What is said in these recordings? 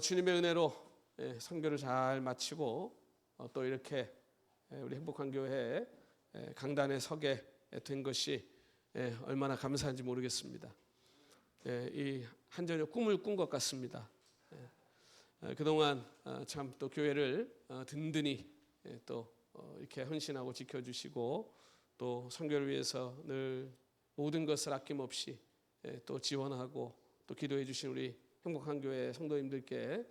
주님의 은혜로 선교를 잘 마치고 또 이렇게 우리 행복한 교회 강단에 서게 된 것이 얼마나 감사한지 모르겠습니다. 이 한 저녁 꿈을 꾼 것 같습니다. 그동안 참 또 교회를 든든히 또 이렇게 헌신하고 지켜주시고 또 선교를 위해서 늘 모든 것을 아낌없이 또 지원하고 또 기도해 주신 우리 행복한 교회 성도님들께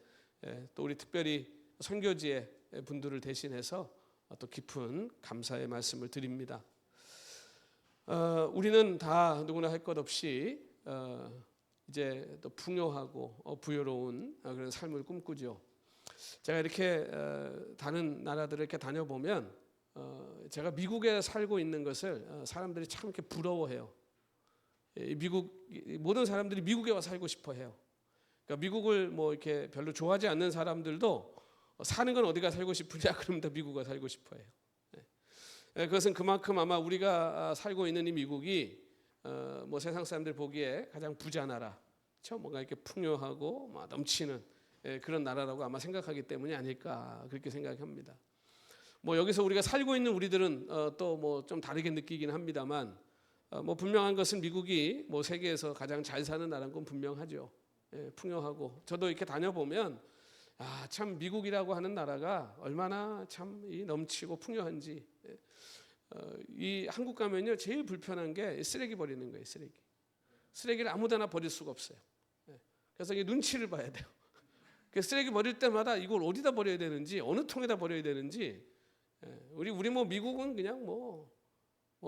또 우리 특별히 선교지의 분들을 대신해서 또 깊은 감사의 말씀을 드립니다. 우리는 다 누구나 할 것 없이 이제 또 풍요하고 부유로운 그런 삶을 꿈꾸죠. 제가 이렇게 다른 나라들을 이렇게 다녀보면 제가 미국에 살고 있는 것을 사람들이 참 이렇게 부러워해요. 모든 사람들이 미국에 와 살고 싶어해요. 그러니까 미국을 뭐 이렇게 별로 좋아하지 않는 사람들도 사는 건 어디가 살고 싶으냐 그러면 다 미국에 살고 싶어해요. 그것은 그만큼 아마 우리가 살고 있는 이 미국이 뭐 세상 사람들 보기에 가장 부자 나라, 그렇죠? 뭔가 이렇게 풍요하고 막 넘치는 그런 나라라고 아마 생각하기 때문이 아닐까 그렇게 생각합니다. 뭐 여기서 우리가 살고 있는 우리들은 또 뭐 좀 다르게 느끼긴 합니다만 뭐 분명한 것은 미국이 뭐 세계에서 가장 잘 사는 나라인 건 분명하죠. 풍요하고 저도 이렇게 다녀보면 참 미국이라고 하는 나라가 얼마나 참 넘치고 풍요한지. 이 한국 가면요 제일 불편한 게 쓰레기 버리는 거예요. 쓰레기를 아무데나 버릴 수가 없어요. 그래서 이게 눈치를 봐야 돼요. 쓰레기 버릴 때마다 이걸 어디다 버려야 되는지 어느 통에다 버려야 되는지. 우리 뭐 미국은 그냥 뭐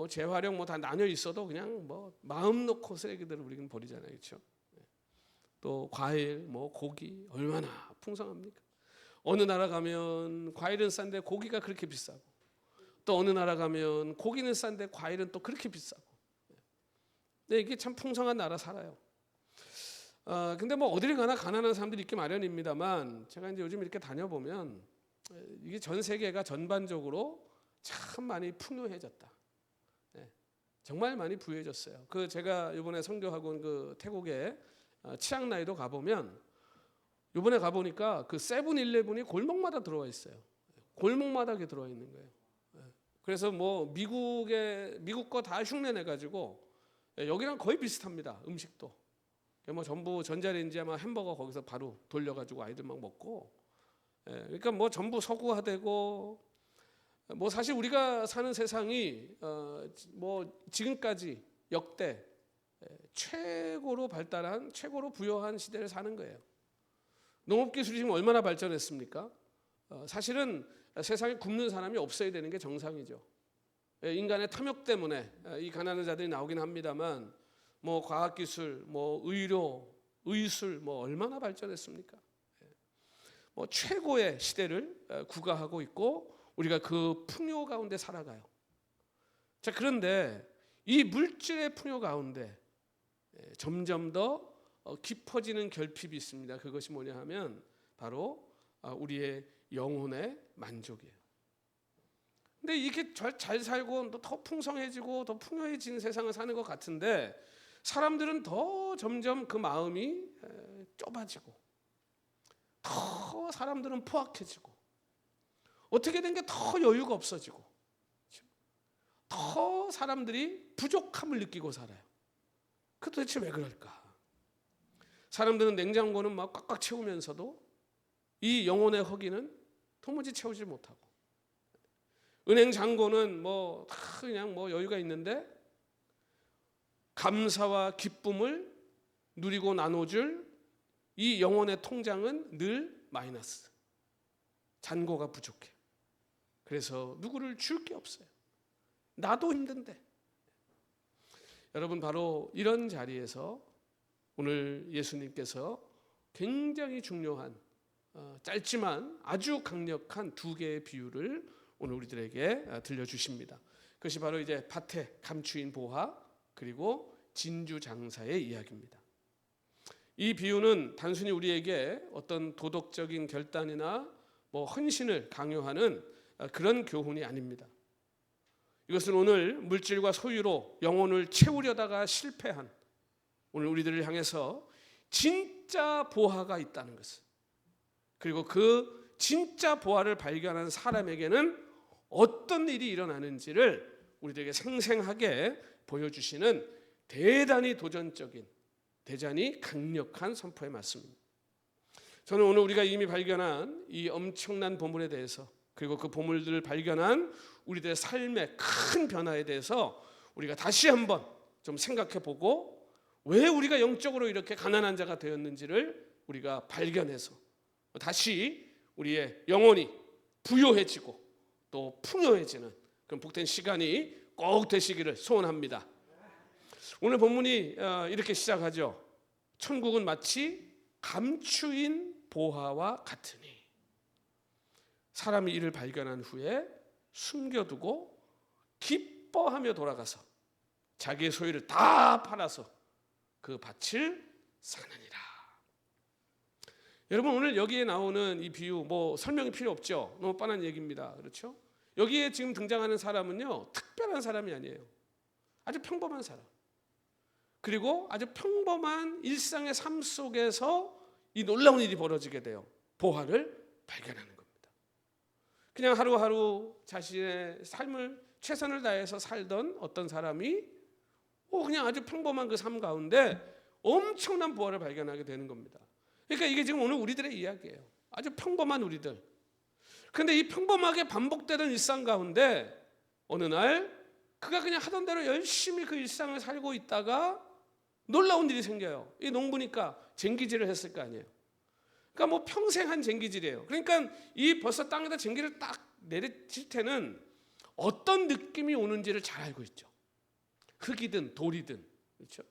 재활용 뭐 다 나뉘어 있어도 그냥 뭐 마음 놓고 쓰레기들을 우리는 버리잖아요, 그렇죠? 또 과일, 뭐 고기 얼마나 풍성합니까? 어느 나라 가면 과일은 싼데 고기가 그렇게 비싸고, 또 어느 나라 가면 고기는 싼데 과일은 또 그렇게 비싸고. 네, 이게 참 풍성한 나라 살아요. 근데 뭐 어디를 가나 가난한 사람들이 있기 마련입니다만 제가 이제 요즘 이렇게 다녀보면 이게 전 세계가 전반적으로 참 많이 풍요해졌다. 정말 많이 부유해졌어요. 제가 이번에 선교학원 태국에 치앙라이도 가보면 이번에 가보니까 세븐일레븐이 골목마다 들어와 있어요. 골목마다 이렇게 들어와 있는 거예요. 그래서 뭐 미국 거 다 흉내내가지고 여기랑 거의 비슷합니다. 음식도 뭐 전부 전자레인지에 막 햄버거 거기서 바로 돌려가지고 아이들 막 먹고. 그러니까 뭐 전부 서구화되고 뭐 사실 우리가 사는 세상이 뭐 지금까지 역대 최고로 발달한 최고로 부유한 시대를 사는 거예요. 농업기술이 지금 얼마나 발전했습니까? 사실은 세상에 굶는 사람이 없어야 되는 게 정상이죠. 인간의 탐욕 때문에 이 가난한 자들이 나오긴 합니다만 뭐 과학기술, 뭐 의료, 의술 뭐 얼마나 발전했습니까? 뭐 최고의 시대를 구가하고 있고 우리가 그 풍요 가운데 살아가요. 자, 그런데 이 물질의 풍요 가운데 점점 더 깊어지는 결핍이 있습니다. 그것이 뭐냐 하면 바로 우리의 영혼의 만족이에요. 근데 이렇게 잘 살고 더 풍성해지고 더 풍요해진 세상을 사는 것 같은데 사람들은 더 점점 그 마음이 좁아지고 더 사람들은 포악해지고 어떻게 된 게 더 여유가 없어지고 더 사람들이 부족함을 느끼고 살아요. 그 도대체 왜 그럴까? 사람들은 냉장고는 막 꽉꽉 채우면서도 이 영혼의 허기는 도무지 채우지 못하고 은행 잔고는 뭐 다 그냥 뭐 여유가 있는데 감사와 기쁨을 누리고 나눠줄 이 영혼의 통장은 늘 마이너스. 잔고가 부족해. 그래서 누구를 줄 게 없어요. 나도 힘든데. 여러분 바로 이런 자리에서 오늘 예수님께서 굉장히 중요한 짧지만 아주 강력한 두 개의 비유를 오늘 우리들에게 들려주십니다. 그것이 바로 이제 밭의 감추인 보화 그리고 진주 장사의 이야기입니다. 이 비유는 단순히 우리에게 어떤 도덕적인 결단이나 뭐 헌신을 강요하는 그런 교훈이 아닙니다. 이것은 오늘 물질과 소유로 영혼을 채우려다가 실패한 오늘 우리들을 향해서 진짜 보화가 있다는 것을, 그리고 그 진짜 보화를 발견한 사람에게는 어떤 일이 일어나는지를 우리들에게 생생하게 보여주시는 대단히 도전적인, 대단히 강력한 선포의 말씀입니다. 저는 오늘 우리가 이미 발견한 이 엄청난 보물에 대해서, 그리고 그 보물들을 발견한 우리들의 삶의 큰 변화에 대해서 우리가 다시 한번 좀 생각해 보고, 왜 우리가 영적으로 이렇게 가난한 자가 되었는지를 우리가 발견해서 다시 우리의 영혼이 부요해지고 또 풍요해지는 그런 복된 시간이 꼭 되시기를 소원합니다. 오늘 본문이 이렇게 시작하죠. 천국은 마치 감추인 보화와 같으니, 사람이 이를 발견한 후에 숨겨두고 기뻐하며 돌아가서 자기의 소유를 다 팔아서 그 밭을 사느니라. 여러분, 오늘 여기에 나오는 이 비유 뭐 설명이 필요 없죠. 너무 뻔한 얘기입니다. 그렇죠? 여기에 지금 등장하는 사람은요, 특별한 사람이 아니에요. 아주 평범한 사람. 그리고 아주 평범한 일상의 삶 속에서 이 놀라운 일이 벌어지게 돼요. 보화를 발견하는 겁니다. 그냥 하루하루 자신의 삶을 최선을 다해서 살던 어떤 사람이 그냥 아주 평범한 그 삶 가운데 엄청난 보화를 발견하게 되는 겁니다. 그러니까 이게 지금 오늘 우리들의 이야기예요. 아주 평범한 우리들. 그런데 이 평범하게 반복되던 일상 가운데 어느 날 그가 그냥 하던 대로 열심히 그 일상을 살고 있다가 놀라운 일이 생겨요. 이 농부니까 쟁기질을 했을 거 아니에요. 그러니까 뭐 평생 한 쟁기질이에요. 그러니까 이 벌써 땅에다 쟁기를 딱 내리칠 때는 어떤 느낌이 오는지를 잘 알고 있죠. 흙이든 돌이든, 그렇죠?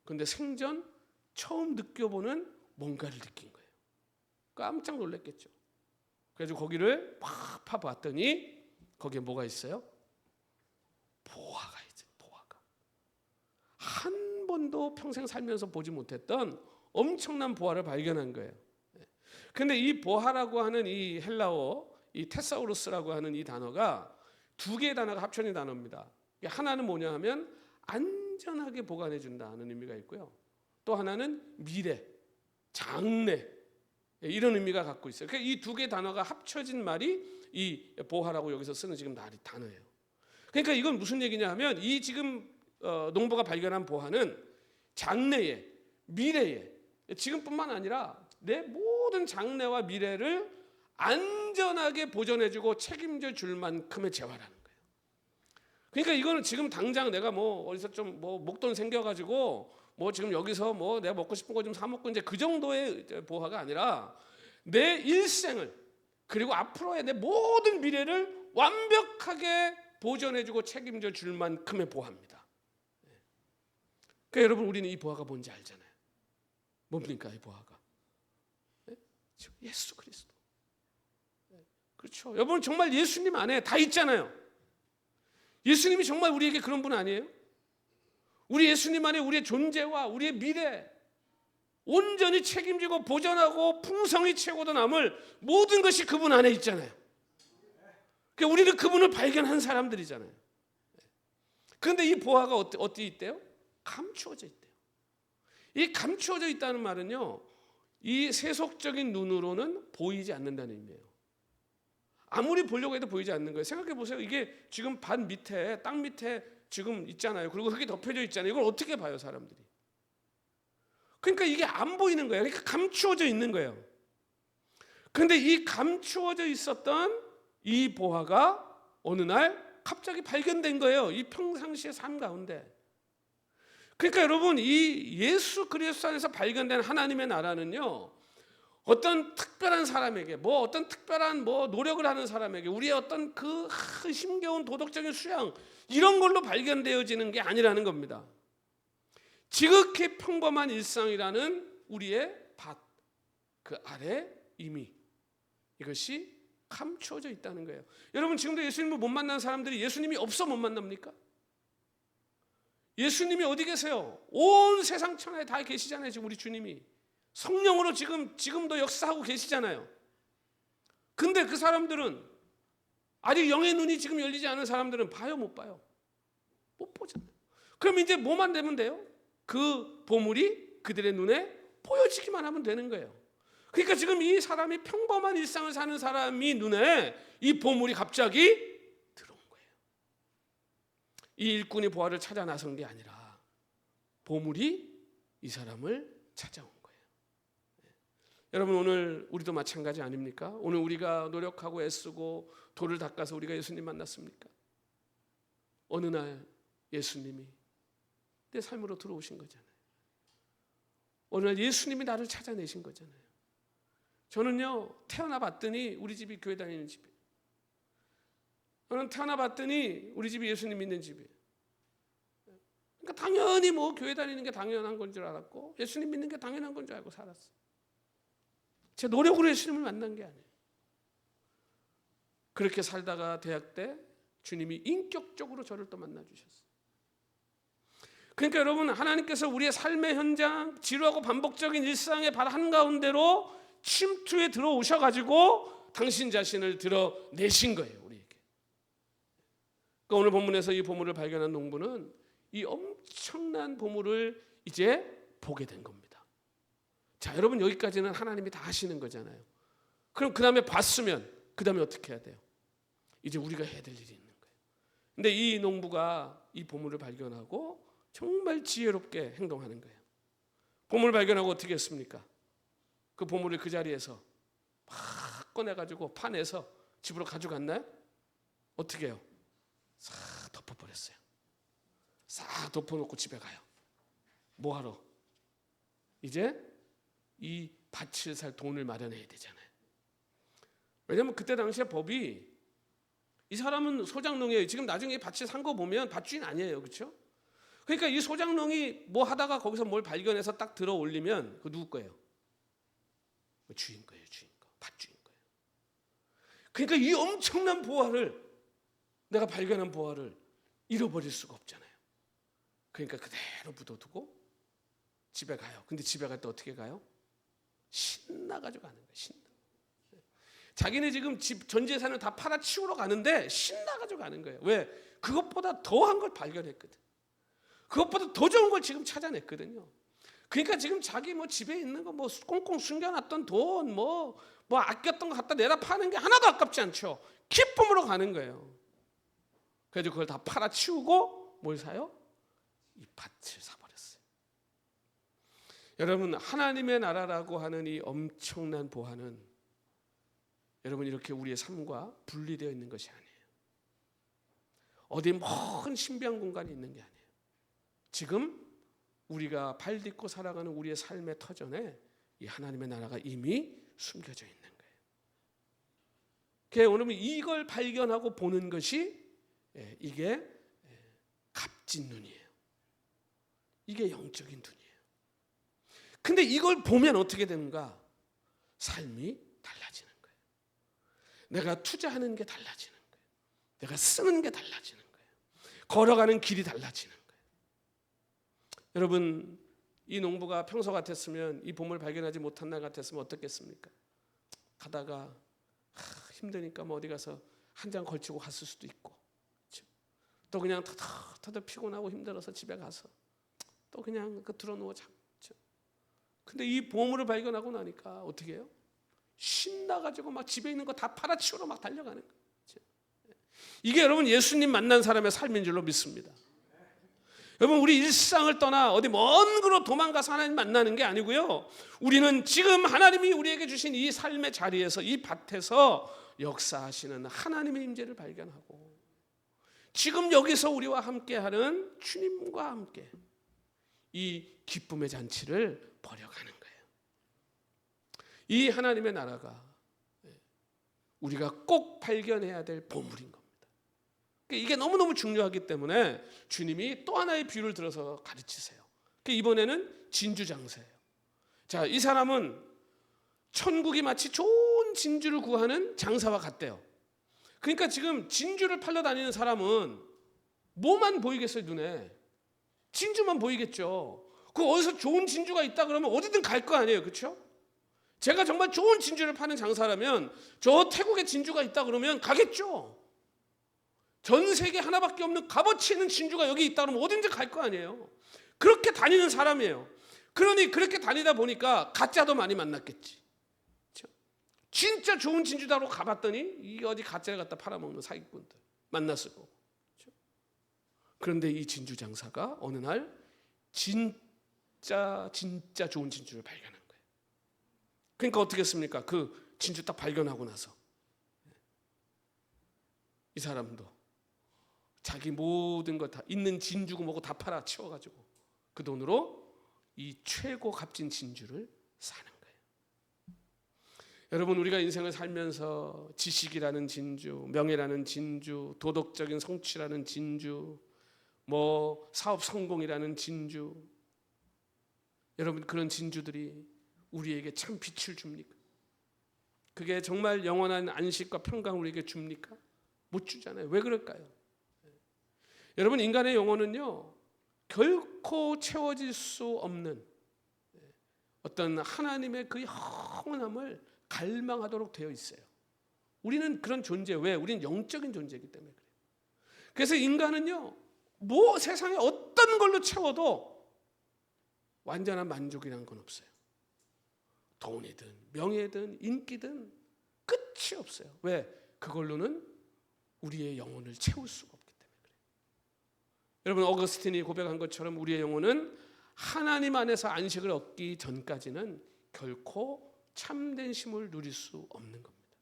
그런데 생전 처음 느껴보는 뭔가를 느낀 거예요. 깜짝 놀랐겠죠. 그래서 거기를 팍 파봤더니 거기에 뭐가 있어요? 보화가 있어요. 보화가. 한 번도 평생 살면서 보지 못했던 엄청난 보화를 발견한 거예요. 그런데 이 보화라고 하는 이 헬라어, 이 테사우루스라고 하는 이 단어가 두 개의 단어가 합쳐진 단어입니다. 하나는 뭐냐 하면 안전하게 보관해 준다는 의미가 있고요. 또 하나는 미래, 장래, 이런 의미가 갖고 있어요. 그러니까 이 두 개의 단어가 합쳐진 말이 이 보화라고 여기서 쓰는 지금 단어예요. 그러니까 이건 무슨 얘기냐 하면 이 지금 농부가 발견한 보화는 장래에, 미래에, 지금뿐만 아니라 내 모든 장래와 미래를 안전하게 보존해주고 책임져 줄 만큼의 재화라는 거예요. 그러니까 이거는 지금 당장 내가 뭐 어디서 좀 뭐 목돈 생겨가지고 뭐 지금 여기서 뭐 내가 먹고 싶은 거 좀 사 먹고 이제 그 정도의 보화가 아니라 내 일생을, 그리고 앞으로의 내 모든 미래를 완벽하게 보존해주고 책임져 줄 만큼의 보화입니다. 그러니까 여러분, 우리는 이 보화가 뭔지 알잖아요. 뭡니까 이 보화가? 예수 그리스도. 그렇죠. 여러분, 정말 예수님 안에 다 있잖아요. 예수님이 정말 우리에게 그런 분 아니에요? 우리 예수님 안에 우리의 존재와 우리의 미래 온전히 책임지고 보존하고 풍성히 채우고 남을 모든 것이 그분 안에 있잖아요. 그러니까 우리는 그분을 발견한 사람들이잖아요. 그런데 이 보화가 어디 있대요? 감추어져 있대요. 이 감추어져 있다는 말은요, 이 세속적인 눈으로는 보이지 않는다는 의미예요. 아무리 보려고 해도 보이지 않는 거예요. 생각해 보세요. 이게 지금 밭 밑에, 땅 밑에 지금 있잖아요. 그리고 흙이 덮여져 있잖아요. 이걸 어떻게 봐요, 사람들이? 그러니까 이게 안 보이는 거예요. 그러니까 감추어져 있는 거예요. 그런데 이 감추어져 있었던 이 보화가 어느 날 갑자기 발견된 거예요. 이 평상시의 삶 가운데. 그러니까 여러분, 이 예수 그리스도 안에서 발견된 하나님의 나라는요, 어떤 특별한 사람에게, 뭐 어떤 특별한 뭐 노력을 하는 사람에게 우리의 어떤 그 힘겨운 도덕적인 수양, 이런 걸로 발견되어지는 게 아니라는 겁니다. 지극히 평범한 일상이라는 우리의 밭, 그 아래 이미 이것이 감추어져 있다는 거예요. 여러분, 지금도 예수님을 못 만난 사람들이 예수님이 없어 못 만납니까? 예수님이 어디 계세요? 온 세상 천하에 다 계시잖아요. 지금 우리 주님이 성령으로 지금도 역사하고 계시잖아요. 근데 그 사람들은, 아직 영의 눈이 지금 열리지 않은 사람들은 봐요, 못 봐요? 못 보잖아요. 그럼 이제 뭐만 되면 돼요? 그 보물이 그들의 눈에 보여지기만 하면 되는 거예요. 그러니까 지금 이 사람이 평범한 일상을 사는 사람이 눈에 이 보물이 갑자기 들어온 거예요. 이 일꾼이 보화를 찾아 나선 게 아니라 보물이 이 사람을 찾아온 거예요. 여러분, 오늘 우리도 마찬가지 아닙니까? 오늘 우리가 노력하고 애쓰고 돌을 닦아서 우리가 예수님 만났습니까? 어느 날 예수님이 내 삶으로 들어오신 거잖아요. 어느 날 예수님이 나를 찾아내신 거잖아요. 저는요, 태어나 봤더니 우리 집이 교회 다니는 집이에요. 저는 태어나 봤더니 우리 집이 예수님 믿는 집이에요. 그러니까 당연히 뭐 교회 다니는 게 당연한 건 줄 알았고 예수님 믿는 게 당연한 건 줄 알고 살았어요. 제 노력으로 예수님을 만난 게 아니에요. 그렇게 살다가 대학 때 주님이 인격적으로 저를 또 만나주셨어요. 그러니까 여러분, 하나님께서 우리의 삶의 현장, 지루하고 반복적인 일상의 발 한가운데로 침투에 들어오셔가지고 당신 자신을 드러내신 거예요, 우리에게. 그러니까 오늘 본문에서 이 보물을 발견한 농부는 이 엄청난 보물을 이제 보게 된 겁니다. 자, 여러분, 여기까지는 하나님이 다 하시는 거잖아요. 그럼 그 다음에 봤으면 그 다음에 어떻게 해야 돼요? 이제 우리가 해야 될 일이 있는 거예요. 근데 이 농부가 이 보물을 발견하고 정말 지혜롭게 행동하는 거예요. 보물을 발견하고 어떻게 했습니까? 그 보물을 그 자리에서 막 꺼내가지고 파내서 집으로 가져갔나요? 어떻게 해요? 싹 덮어버렸어요. 싹 덮어놓고 집에 가요. 뭐하러? 이제 이 밭을 살 돈을 마련해야 되잖아요. 왜냐하면 그때 당시에 법이, 이 사람은 소장농이에요. 지금 나중에 밭을 산 거 보면 밭주인 아니에요, 그렇죠? 그러니까 이 소장농이 뭐 하다가 거기서 뭘 발견해서 딱 들어 올리면 그 누구 거예요? 주인 거예요, 주인 거, 밭주인 거예요. 그러니까 이 엄청난 보화를, 내가 발견한 보화를 잃어버릴 수가 없잖아요. 그러니까 그대로 묻어두고 집에 가요. 근데 집에 갈 때 어떻게 가요? 신나가지고 가는 거예요. 신나. 자기네 지금 집 전 재산을 다 팔아치우러 가는데 신나가지고 가는 거예요. 왜? 그것보다 더한 걸 발견했거든. 그것보다 더 좋은 걸 지금 찾아냈거든요. 그러니까 지금 자기 뭐 집에 있는 거 뭐 꽁꽁 숨겨놨던 돈 뭐 아꼈던 거 갖다 내다 파는 게 하나도 아깝지 않죠. 기쁨으로 가는 거예요. 그래서 그걸 다 팔아치우고 뭘 사요? 이 밭을 사버렸어요. 여러분, 하나님의 나라라고 하는 이 엄청난 보화는 여러분 이렇게 우리의 삶과 분리되어 있는 것이 아니에요. 어디 먼 신비한 공간이 있는 게 아니에요. 지금 우리가 발 딛고 살아가는 우리의 삶의 터전에 이 하나님의 나라가 이미 숨겨져 있는 거예요. 그래서 오늘 이걸 발견하고 보는 것이 이게 값진 눈이에요. 이게 영적인 눈이에요. 근데 이걸 보면 어떻게 되는가? 삶이 달라지는 거예요. 내가 투자하는 게 달라지는 거예요. 내가 쓰는 게 달라지는 거예요. 걸어가는 길이 달라지는 거예요. 여러분, 이 농부가 평소 같았으면, 이 보물 발견하지 못한 날 같았으면 어떻겠습니까? 가다가 힘드니까 뭐 어디 가서 한 장 걸치고 갔을 수도 있고, 그렇죠? 또 그냥 터덕터덕 피곤하고 힘들어서 집에 가서 또 그냥 들어누워 잠. 근데 이 보물을 발견하고 나니까 어떻게 해요? 신나가지고 막 집에 있는 거 다 팔아치우러 막 달려가는 거예요. 이게 여러분 예수님 만난 사람의 삶인 줄로 믿습니다. 여러분, 우리 일상을 떠나 어디 먼 곳으로 도망가서 하나님 만나는 게 아니고요. 우리는 지금 하나님이 우리에게 주신 이 삶의 자리에서, 이 밭에서 역사하시는 하나님의 임재를 발견하고 지금 여기서 우리와 함께하는 주님과 함께 이 기쁨의 잔치를 벌여가는 거예요. 이 하나님의 나라가 우리가 꼭 발견해야 될 보물인 겁니다. 이게 너무너무 중요하기 때문에 주님이 또 하나의 비유를 들어서 가르치세요. 이번에는 진주 장사예요. 자, 이 사람은 천국이 마치 좋은 진주를 구하는 장사와 같대요. 그러니까 지금 진주를 팔러 다니는 사람은 뭐만 보이겠어요, 눈에? 진주만 보이겠죠. 그 어디서 좋은 진주가 있다 그러면 어디든 갈 거 아니에요, 그렇죠? 제가 정말 좋은 진주를 파는 장사라면 저 태국에 진주가 있다 그러면 가겠죠. 전 세계 하나밖에 없는 값어치 있는 진주가 여기 있다 그러면 어딘지 갈 거 아니에요. 그렇게 다니는 사람이에요. 그러니 그렇게 다니다 보니까 가짜도 많이 만났겠지. 그렇죠? 진짜 좋은 진주다로 가봤더니 이게 어디 가짜를 갖다 팔아먹는 사기꾼들 만났을 거고. 그렇죠? 그런데 이 진주 장사가 어느 날 진짜 좋은 진주를 발견한 거예요. 그러니까 어떻게 했습니까? 그 진주 딱 발견하고 나서 이 사람도 자기 모든 것 다 있는 진주고 뭐고 다 팔아 치워가지고 그 돈으로 이 최고 값진 진주를 사는 거예요. 여러분, 우리가 인생을 살면서 지식이라는 진주, 명예라는 진주, 도덕적인 성취라는 진주, 뭐 사업 성공이라는 진주, 여러분 그런 진주들이 우리에게 참 빛을 줍니까? 그게 정말 영원한 안식과 평강을 우리에게 줍니까? 못 주잖아요. 왜 그럴까요? 여러분, 인간의 영혼은요 결코 채워질 수 없는 어떤 하나님의 그 영원함을 갈망하도록 되어 있어요. 우리는 그런 존재, 왜? 우리는 영적인 존재이기 때문에 그래요. 그래서 인간은요 뭐 세상에 어떤 걸로 채워도 완전한 만족이라는 건 없어요. 돈이든 명예든 인기든 끝이 없어요. 왜? 그걸로는 우리의 영혼을 채울 수가 없기 때문에 그래요. 여러분, 어거스틴이 고백한 것처럼 우리의 영혼은 하나님 안에서 안식을 얻기 전까지는 결코 참된 쉼을 누릴 수 없는 겁니다.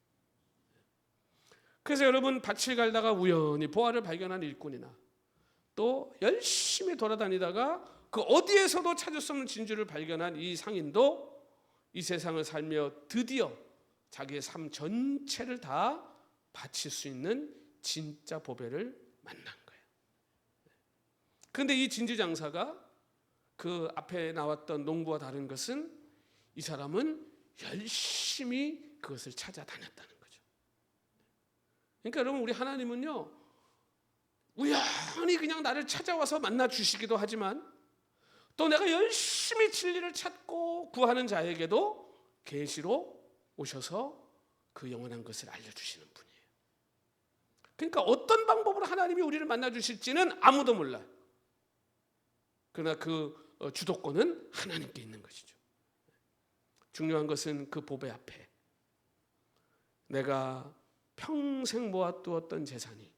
그래서 여러분, 밭을 갈다가 우연히 보화를 발견한 일꾼이나 또 열심히 돌아다니다가 그 어디에서도 찾을 수 없는 진주를 발견한 이 상인도 이 세상을 살며 드디어 자기의 삶 전체를 다 바칠 수 있는 진짜 보배를 만난 거예요. 그런데 이 진주 장사가 그 앞에 나왔던 농부와 다른 것은 이 사람은 열심히 그것을 찾아다녔다는 거죠. 그러니까 여러분, 우리 하나님은요 우연히 그냥 나를 찾아와서 만나 주시기도 하지만 또 내가 열심히 진리를 찾고 구하는 자에게도 계시로 오셔서 그 영원한 것을 알려주시는 분이에요. 그러니까 어떤 방법으로 하나님이 우리를 만나 주실지는 아무도 몰라요. 그러나 그 주도권은 하나님께 있는 것이죠. 중요한 것은 그 보배 앞에 내가 평생 모아두었던 재산이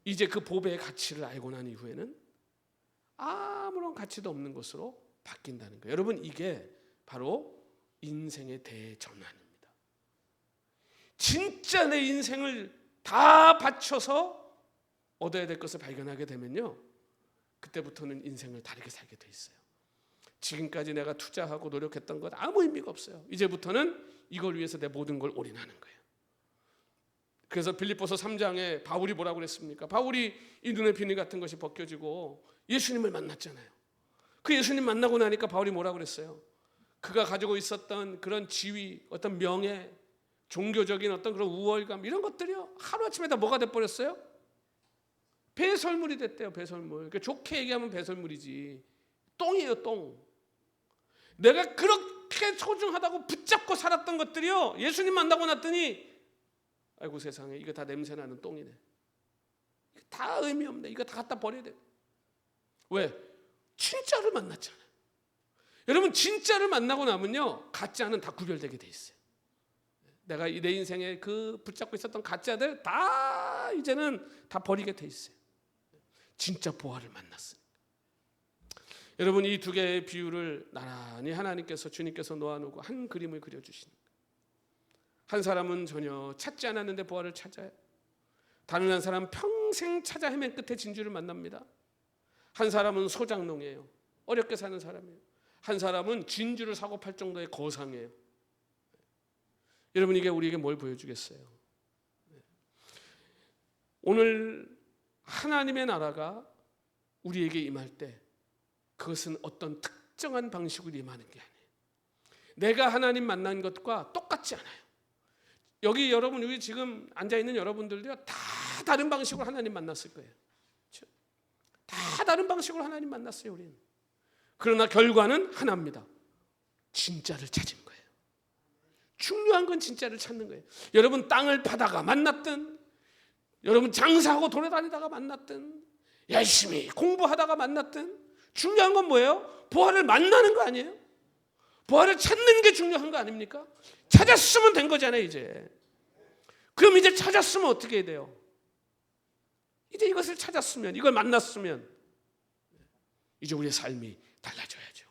이제 그 보배의 가치를 알고 난 이후에는 아무런 가치도 없는 것으로 바뀐다는 거예요. 여러분, 이게 바로 인생의 대전환입니다. 진짜 내 인생을 다 바쳐서 얻어야 될 것을 발견하게 되면요 그때부터는 인생을 다르게 살게 돼 있어요. 지금까지 내가 투자하고 노력했던 것 아무 의미가 없어요. 이제부터는 이걸 위해서 내 모든 걸 올인하는 거예요. 그래서 빌립보서 3장에 바울이 뭐라고 그랬습니까? 바울이 이 눈의 비늘 같은 것이 벗겨지고 예수님을 만났잖아요. 그 예수님 만나고 나니까 바울이 뭐라고 그랬어요? 그가 가지고 있었던 그런 지위, 어떤 명예, 종교적인 어떤 그런 우월감 이런 것들이요 하루아침에 다 뭐가 돼버렸어요? 배설물이 됐대요. 배설물. 그러니까 좋게 얘기하면 배설물이지 똥이에요. 똥. 내가 그렇게 소중하다고 붙잡고 살았던 것들이요 예수님 만나고 났더니 아이고 세상에 이거 다 냄새나는 똥이네. 이거 다 의미 없네. 이거 다 갖다 버려야 돼. 왜? 진짜를 만났잖아요. 여러분, 진짜를 만나고 나면요 가짜는 다 구별되게 돼 있어요. 내가 내 인생에 그 붙잡고 있었던 가짜들 다 이제는 다 버리게 돼 있어요. 진짜 보화를 만났어요. 여러분, 이 두 개의 비유를 나란히 하나님께서 주님께서 놓아놓고 한 그림을 그려주시는 거예요. 한 사람은 전혀 찾지 않았는데 보화를 찾아요. 다른 한 사람은 평생 찾아 헤맨 끝에 진주를 만납니다. 한 사람은 소장농이에요. 어렵게 사는 사람이에요. 한 사람은 진주를 사고 팔 정도의 거상이에요. 여러분, 이게 우리에게 뭘 보여주겠어요? 오늘 하나님의 나라가 우리에게 임할 때 그것은 어떤 특정한 방식으로 임하는 게 아니에요. 내가 하나님 만난 것과 똑같지 않아요. 여기 여러분, 여기 지금 앉아있는 여러분들도요 다 다른 방식으로 하나님 만났을 거예요. 그렇죠? 다 다른 방식으로 하나님 만났어요. 우리는. 그러나 결과는 하나입니다. 진짜를 찾은 거예요. 중요한 건 진짜를 찾는 거예요. 여러분, 땅을 파다가 만났든, 여러분 장사하고 돌아다니다가 만났든, 열심히 공부하다가 만났든, 중요한 건 뭐예요? 부활을 만나는 거 아니에요? 부활을 찾는 게 중요한 거 아닙니까? 찾았으면 된 거잖아요 이제. 그럼 이제 찾았으면 어떻게 해야 돼요? 이제 이것을 찾았으면, 이걸 만났으면 이제 우리의 삶이 달라져야죠.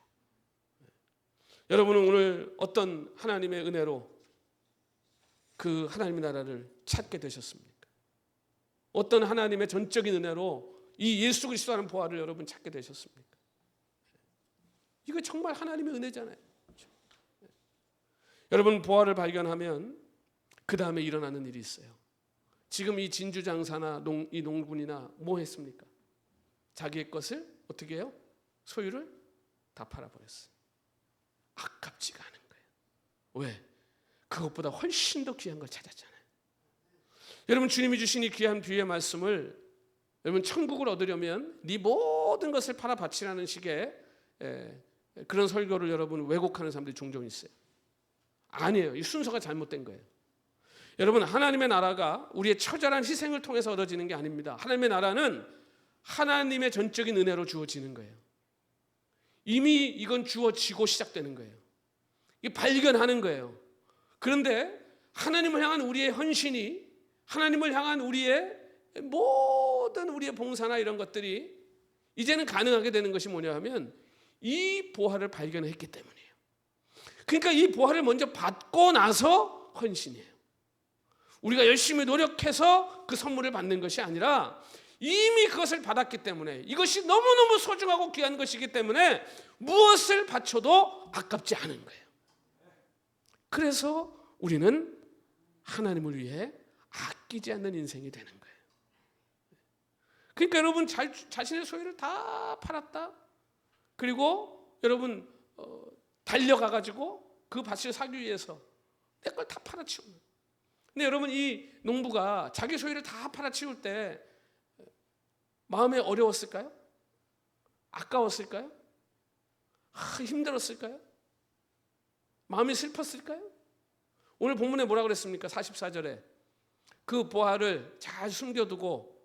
여러분은 오늘 어떤 하나님의 은혜로 그 하나님의 나라를 찾게 되셨습니까? 어떤 하나님의 전적인 은혜로 이 예수 그리스도라는 부활을 여러분 찾게 되셨습니까? 이거 정말 하나님의 은혜잖아요. 그렇죠? 여러분 부활을 발견하면 그 다음에 일어나는 일이 있어요. 지금 이 진주 장사나 이 농군이나 뭐 했습니까? 자기의 것을 어떻게 해요? 소유를 다 팔아버렸어요. 아깝지가 않은 거예요. 왜? 그것보다 훨씬 더 귀한 걸 찾았잖아요. 여러분 주님이 주신 이 귀한 비유의 말씀을 여러분 천국을 얻으려면 네 모든 것을 팔아 바치라는 식의 그런 설교를 여러분 왜곡하는 사람들이 종종 있어요. 아니에요. 이 순서가 잘못된 거예요. 여러분 하나님의 나라가 우리의 처절한 희생을 통해서 얻어지는 게 아닙니다. 하나님의 나라는 하나님의 전적인 은혜로 주어지는 거예요. 이미 이건 주어지고 시작되는 거예요. 이게 발견하는 거예요. 그런데 하나님을 향한 우리의 헌신이, 하나님을 향한 우리의 모든 우리의 봉사나 이런 것들이 이제는 가능하게 되는 것이 뭐냐 하면 이 보화를 발견했기 때문이에요. 그러니까 이 보화를 먼저 받고 나서 헌신이에요. 우리가 열심히 노력해서 그 선물을 받는 것이 아니라 이미 그것을 받았기 때문에, 이것이 너무너무 소중하고 귀한 것이기 때문에 무엇을 바쳐도 아깝지 않은 거예요. 그래서 우리는 하나님을 위해 아끼지 않는 인생이 되는 거예요. 그러니까 여러분 자신의 소유를 다 팔았다. 그리고 여러분 달려가가지고 그 밭을 사기 위해서 내 걸 다 팔아치우는. 근데 여러분 이 농부가 자기 소유를 다 팔아치울 때 마음에 어려웠을까요? 아까웠을까요? 힘들었을까요? 마음이 슬펐을까요? 오늘 본문에 뭐라 그랬습니까? 44절에 그 보화를 잘 숨겨두고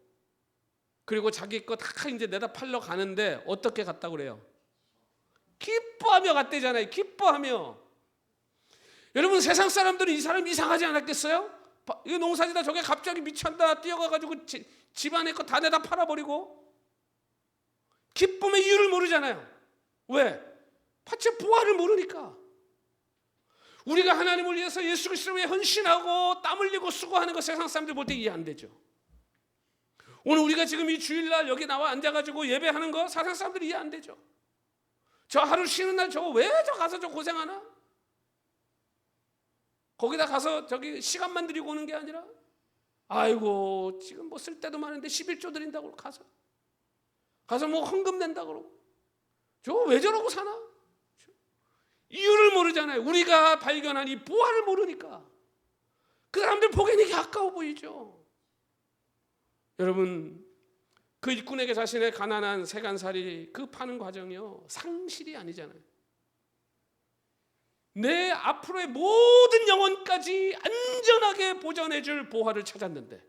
그리고 자기 거 다 이제 내다 팔러 가는데 어떻게 갔다고 그래요? 기뻐하며 갔대잖아요. 기뻐하며. 여러분 세상 사람들은 이 사람 이상하지 않았겠어요? 이 농사지다 저게 갑자기 미쳤다 뛰어가가지고 집안에 거 다 내다 팔아버리고 기쁨의 이유를 모르잖아요. 왜? 파체 보화를 모르니까. 우리가 하나님을 위해서 예수 그리스도를 위해 헌신하고 땀 흘리고 수고하는 거 세상 사람들 볼 때 이해 안 되죠. 오늘 우리가 지금 이 주일날 여기 나와 앉아가지고 예배하는 거 세상 사람들이 이해 안 되죠. 저 하루 쉬는 날 저거 왜 저 가서 저 고생하나? 거기다 가서 저기 시간만 들이고 오는 게 아니라 아이고 지금 뭐 쓸 데도 많은데 11조 드린다고 가서 뭐 헌금 낸다고 그러고 저거 왜 저러고 사나? 이유를 모르잖아요. 우리가 발견한 이 보화를 모르니까 그 사람들 보기에는 이게 아까워 보이죠. 여러분 그 일꾼에게 자신의 가난한 세간살이 그 파는 과정이요 상실이 아니잖아요. 내 앞으로의 모든 영혼까지 안전하게 보전해줄 보화를 찾았는데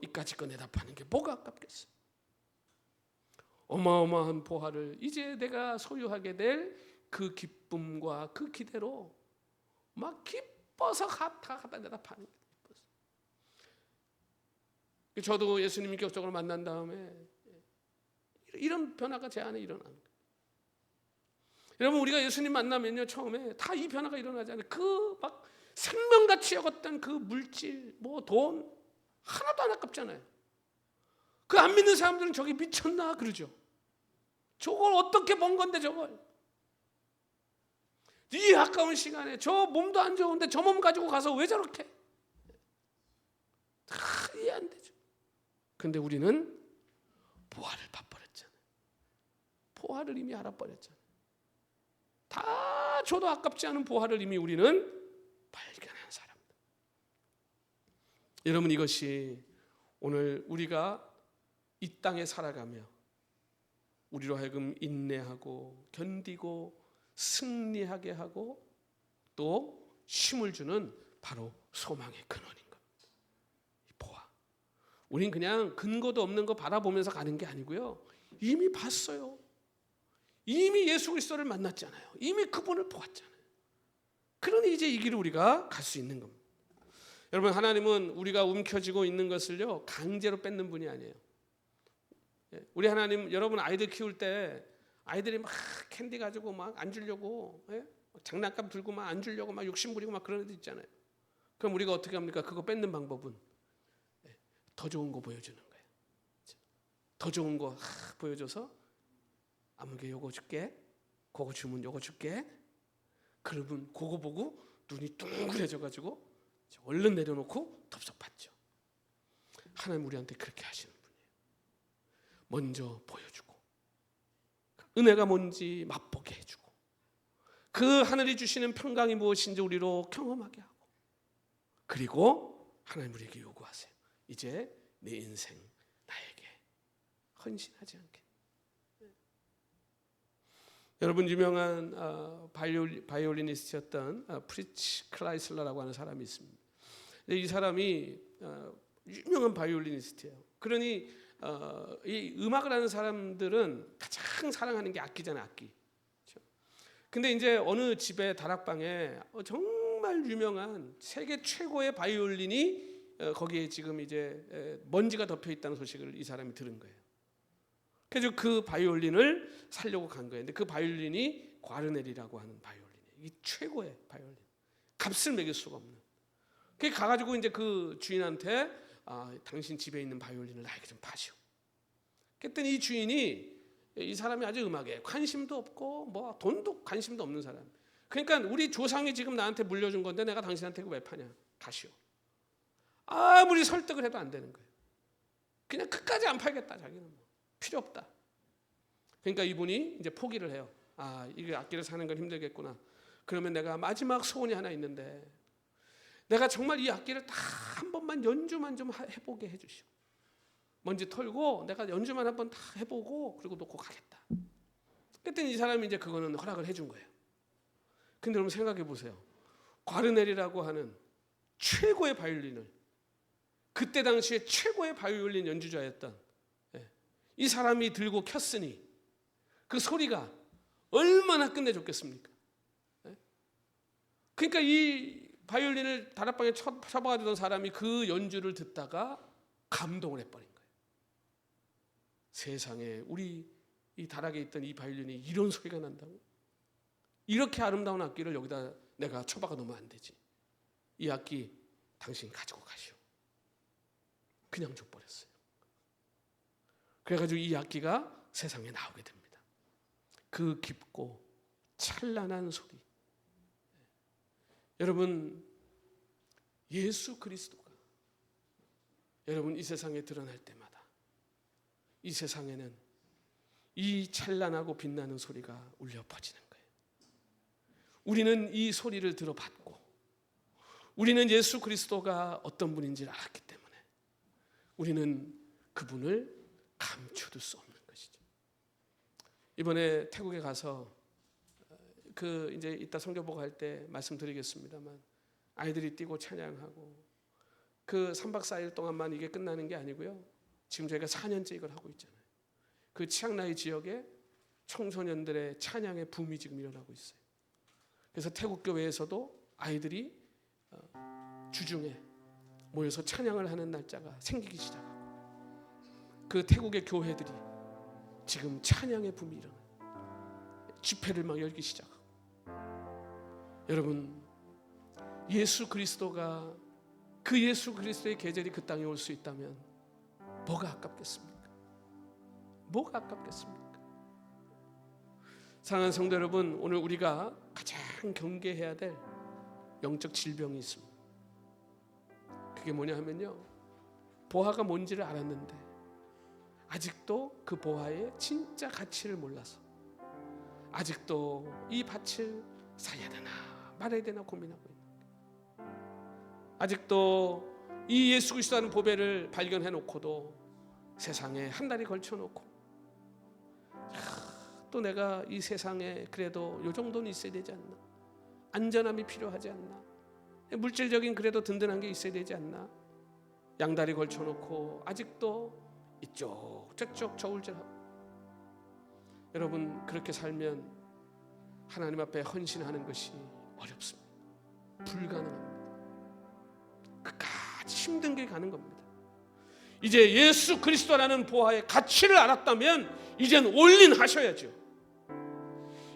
이까지 거 내다 파는 게 뭐가 아깝겠어요. 어마어마한 보화를 이제 내가 소유하게 될 그 기쁨과 그 기대로 막 기뻐서 다 갖다 내다 파는 게 기뻤어요. 저도 예수님 인격적으로 만난 다음에 이런 변화가 제 안에 일어나는 거예요. 여러분 우리가 예수님 만나면요 처음에 다 이 변화가 일어나잖아요. 그 막 생명같이 여겼던 그 물질, 뭐 돈 하나도 안 아깝잖아요. 그 안 믿는 사람들은 저기 미쳤나 그러죠. 저걸 어떻게 번 건데 저걸. 이 아까운 시간에 저 몸도 안 좋은데 저 몸 가지고 가서 왜 저렇게. 다 이해 안 되죠. 근데 우리는 보화를 봐버렸잖아요. 보화를 이미 알아버렸잖아요. 다 줘도 아깝지 않은 보화를 이미 우리는 발견한 사람들. 여러분 이것이 오늘 우리가 이 땅에 살아가며 우리로 하여금 인내하고 견디고 승리하게 하고 또 힘을 주는 바로 소망의 근원인 겁니다. 이 보화. 우린 그냥 근거도 없는 거 바라보면서 가는 게 아니고요. 이미 봤어요. 이미 예수 그리스도를 만났잖아요. 이미 그분을 보았잖아요. 그러니 이제 이 길을 우리가 갈 수 있는 겁니다. 여러분, 하나님은 우리가 움켜쥐고 있는 것을요 강제로 뺏는 분이 아니에요. 우리 하나님, 여러분 아이들 키울 때 아이들이 막 캔디 가지고 막 안 주려고, 장난감 들고 막 안 주려고 막 욕심 부리고 막 그런 애들 있잖아요. 그럼 우리가 어떻게 합니까? 그거 뺏는 방법은 더 좋은 거 보여주는 거예요. 더 좋은 거 보여줘서 아무개 요거 줄게, 그거 주면 요거 줄게. 그러면 그거 보고 눈이 둥그레져가지고 얼른 내려놓고 덥석받죠. 하나님 우리한테 그렇게 하시는 분이에요. 먼저 보여주고 은혜가 뭔지 맛보게 해주고 그 하늘이 주시는 평강이 무엇인지 우리로 경험하게 하고, 그리고 하나님 우리에게 요구하세요. 이제 내 인생 나에게 헌신하지 않게. 여러분, 유명한 바이올리니스트였던 프리츠 클라이슬러라고 하는 사람이 있습니다. 이 사람이 유명한 바이올리니스트예요. 그러니 이 음악을 하는 사람들은 가장 사랑하는 게 악기잖아요, 악기. 근데 이제 어느 집의 다락방에 정말 유명한 세계 최고의 바이올린이 거기에 지금 이제 먼지가 덮여 있다는 소식을 이 사람이 들은 거예요. 그래서 그 바이올린을 사려고 간 거예요. 근데 그 바이올린이 과르넬이라고 하는 바이올린이에요. 이 최고의 바이올린. 값을 매길 수가 없는. 그래 가가지고 이제 그 주인한테 당신 집에 있는 바이올린을 나에게 좀 파시오. 그랬더니 이 주인이, 이 사람이 아주 음악에 관심도 없고 뭐 돈도 관심도 없는 사람. 그러니까 우리 조상이 지금 나한테 물려준 건데 내가 당신한테 왜 파냐? 가시오. 아무리 설득을 해도 안 되는 거예요. 그냥 끝까지 안 팔겠다. 자기는 뭐. 필요 없다. 그러니까 이분이 이제 포기를 해요. 이게 악기를 사는 건 힘들겠구나. 그러면 내가 마지막 소원이 하나 있는데, 내가 정말 이 악기를 다 한 번만 연주만 좀 해보게 해주시오. 먼지 털고 내가 연주만 한번 다 해보고 그리고 놓고 가겠다. 그랬더니 이 사람이 이제 그거는 허락을 해준 거예요. 근데 여러분 생각해 보세요. 과르넬이라고 하는 최고의 바이올린을, 그때 당시에 최고의 바이올린 연주자였던 이 사람이 들고 켰으니 그 소리가 얼마나 끝내줬겠습니까? 그러니까 이 바이올린을 다락방에 쳐박아주던 사람이 그 연주를 듣다가 감동을 해버린 거예요. 세상에 우리 이 다락에 있던 이 바이올린이 이런 소리가 난다고? 이렇게 아름다운 악기를 여기다 내가 쳐박아 놓으면 안 되지. 이 악기 당신 가지고 가시오. 그냥 줘버렸어요. 그래가지고 이 악기가 세상에 나오게 됩니다. 그 깊고 찬란한 소리. 여러분, 예수 그리스도가 여러분 이 세상에 드러날 때마다 이 세상에는 이 찬란하고 빛나는 소리가 울려 퍼지는 거예요. 우리는 이 소리를 들어봤고 우리는 예수 그리스도가 어떤 분인지를 알았기 때문에 우리는 그분을 감춰둘 수 없는 것이죠. 이번에 태국에 가서 이제 이따 성경보고 할 때 말씀드리겠습니다만, 아이들이 뛰고 찬양하고 그 3박 4일 동안만 이게 끝나는 게 아니고요. 지금 저희가 4년째 이걸 하고 있잖아요. 그 치앙라이 지역에 청소년들의 찬양의 붐이 지금 일어나고 있어요. 그래서 태국 교회에서도 아이들이 주중에 모여서 찬양을 하는 날짜가 생기기 시작하고, 그 태국의 교회들이 지금 찬양의 붐이 일어나요. 집회를 막 열기 시작하고. 여러분, 예수 그리스도가, 그 예수 그리스도의 계절이 그 땅에 올 수 있다면 뭐가 아깝겠습니까? 뭐가 아깝겠습니까? 사랑하는 성도 여러분, 오늘 우리가 가장 경계해야 될 영적 질병이 있습니다. 그게 뭐냐 하면요, 보화가 뭔지를 알았는데 아직도 그 보화의 진짜 가치를 몰라서 아직도 이 밭을 사야 되나 말아야 되나 고민하고 있는 거예요. 아직도 이 예수 그리스도라는 보배를 발견해 놓고도 세상에 한 달이 걸쳐 놓고, 또 내가 이 세상에 그래도 요 정도는 있어야 되지 않나, 안전함이 필요하지 않나, 물질적인 그래도 든든한 게 있어야 되지 않나, 양다리 걸쳐 놓고 아직도 이쪽 저쪽 저울질하고 여러분 그렇게 살면 하나님 앞에 헌신하는 것이 어렵습니다. 불가능합니다. 끝까지 힘든 길 가는 겁니다. 이제 예수 그리스도라는 보화의 가치를 알았다면 이젠 올인하셔야죠.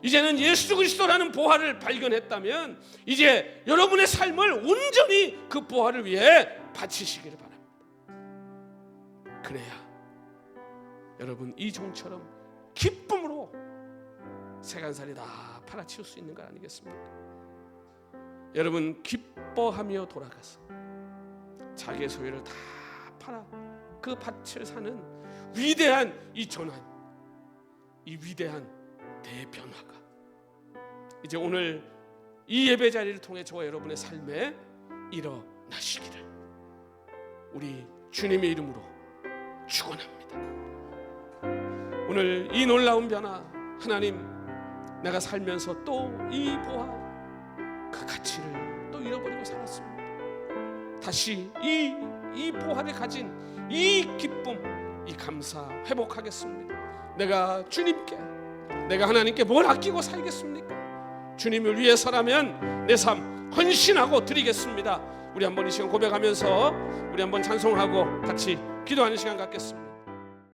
이제는 예수 그리스도라는 보화를 발견했다면 이제 여러분의 삶을 온전히 그 보화를 위해 바치시기를 바랍니다. 그래야 여러분 이 종처럼 기쁨으로 세간살이 다 팔아치울 수 있는 거 아니겠습니까? 여러분 기뻐하며 돌아가서 자기의 소유를 다 팔아 그 밭을 사는 위대한 이 전환, 이 위대한 대변화가 이제 오늘 이 예배 자리를 통해 저와 여러분의 삶에 일어나시기를 우리 주님의 이름으로 축원합니다. 오늘 이 놀라운 변화, 하나님 내가 살면서 또 이 보화 그 가치를 또 잃어버리고 살았습니다. 다시 이 보화를 가진 이 기쁨, 이 감사 회복하겠습니다. 내가 주님께, 내가 하나님께 뭘 아끼고 살겠습니까? 주님을 위해서라면 내 삶 헌신하고 드리겠습니다. 우리 한번 이 시간 고백하면서 우리 한번 찬송하고 같이 기도하는 시간 갖겠습니다.